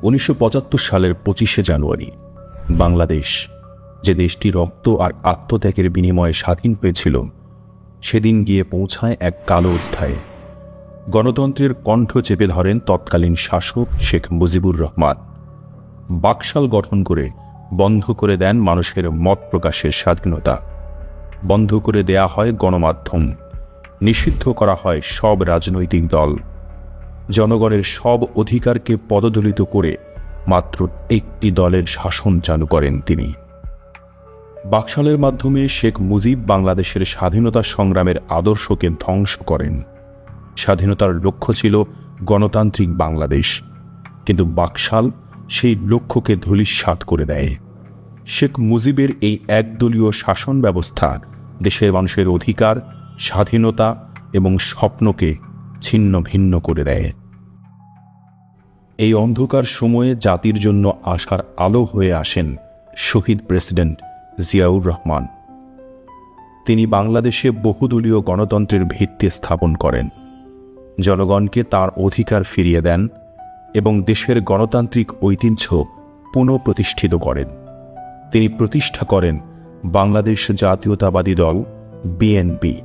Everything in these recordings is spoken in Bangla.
1975 সালের 25শে জানুয়ারি বাংলাদেশ, যে দেশটি রক্ত আর আত্মত্যাগের বিনিময়ে স্বাধীন হয়েছিল, সেদিন গিয়ে পৌঁছায় এক কালো অধ্যায়ে। গণতন্ত্রের কণ্ঠ চেপে ধরেন তৎকালীন শাসক শেখ মুজিবুর রহমান। বাকশাল গঠন করে বন্ধ করে দেন মানুষের মত প্রকাশের স্বাধীনতা, বন্ধ করে দেয়া হয় গণমাধ্যম, নিষিদ্ধ করা হয় সব রাজনৈতিক দল, জনগণের সব অধিকারকে পদদলিত করে মাত্র একটি দলের শাসন চালু করেন তিনি। বাকশালের মাধ্যমে শেখ মুজিব বাংলাদেশের স্বাধীনতা সংগ্রামের আদর্শকে ধ্বংস করেন। স্বাধীনতার লক্ষ্য ছিল গণতান্ত্রিক বাংলাদেশ, কিন্তু বাকশাল সেই লক্ষ্যকে ধূলিসাৎ করে দেয়। শেখ মুজিবের এই একদলীয় শাসন ব্যবস্থা দেশের মানুষের অধিকার, স্বাধীনতা এবং স্বপ্নকে ছিন্ন ভিন্ন করে দেয়। এই অন্ধকার সময়ে জাতির জন্য আশার আলো হয়ে আসেন শহীদ প্রেসিডেন্ট জিয়াউর রহমান। তিনি বাংলাদেশে বহুদলীয় গণতন্ত্রের ভিত্তি স্থাপন করেন, জনগণকে তার অধিকার ফিরিয়ে দেন এবং দেশের গণতান্ত্রিক ঐতিহ্য পুনঃপ্রতিষ্ঠিত করেন। তিনি প্রতিষ্ঠা করেন বাংলাদেশ জাতীয়তাবাদী দল বিএনপি,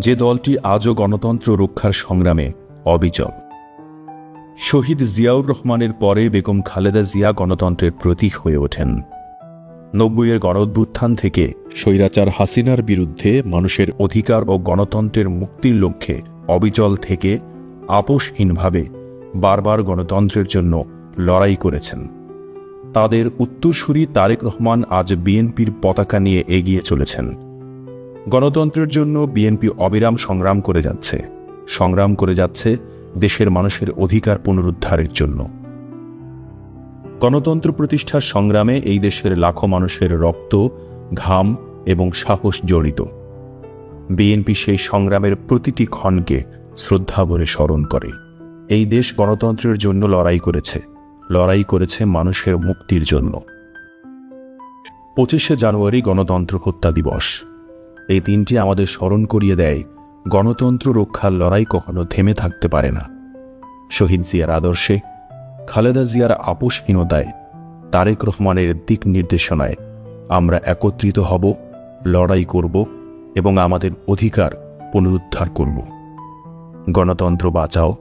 যে দলটি আজও গণতন্ত্র রক্ষার সংগ্রামে অবিচল। শহীদ জিয়াউর রহমানের পরে বেগম খালেদা জিয়া গণতন্ত্রের প্রতীক হয়ে ওঠেন। 90-এর গণঅভ্যুত্থান থেকে স্বৈরাচার হাসিনার বিরুদ্ধে মানুষের অধিকার ও গণতন্ত্রের মুক্তির লক্ষ্যে অবিচল থেকে আপোষহীনভাবে বারবার গণতন্ত্রের জন্য লড়াই করেছেন। তাদের উত্তরসূরি তারেক রহমান আজ বিএনপির পতাকা নিয়ে এগিয়ে চলেছেন। গণতন্ত্রের জন্য বিএনপি অবিরাম সংগ্রাম করে যাচ্ছে দেশের মানুষের অধিকার পুনরুদ্ধারের জন্য। গণতন্ত্র প্রতিষ্ঠার সংগ্রামে এই দেশের লাখো মানুষের রক্ত, ঘাম এবং সাহস জড়িত। বিএনপি সেই সংগ্রামের প্রতিটি ক্ষণকে শ্রদ্ধা ভরে স্মরণ করে। এই দেশ গণতন্ত্রের জন্য লড়াই করেছে মানুষের মুক্তির জন্য। 25শে জানুয়ারি গণতন্ত্র হত্যা দিবস। এই দিনটি আমাদের স্মরণ করিয়ে দেয়, গণতন্ত্র রক্ষার লড়াই কখনো থেমে থাকতে পারে না। শহীদ জিয়ার আদর্শে, খালেদা জিয়ার আপোষহীনতায়, তারেক রহমানের দিক নির্দেশনায় আমরা একত্রিত হব, লড়াই করব এবং আমাদের অধিকার পুনরুদ্ধার করব। গণতন্ত্র বাঁচাও,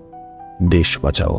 দেশ বাঁচাও।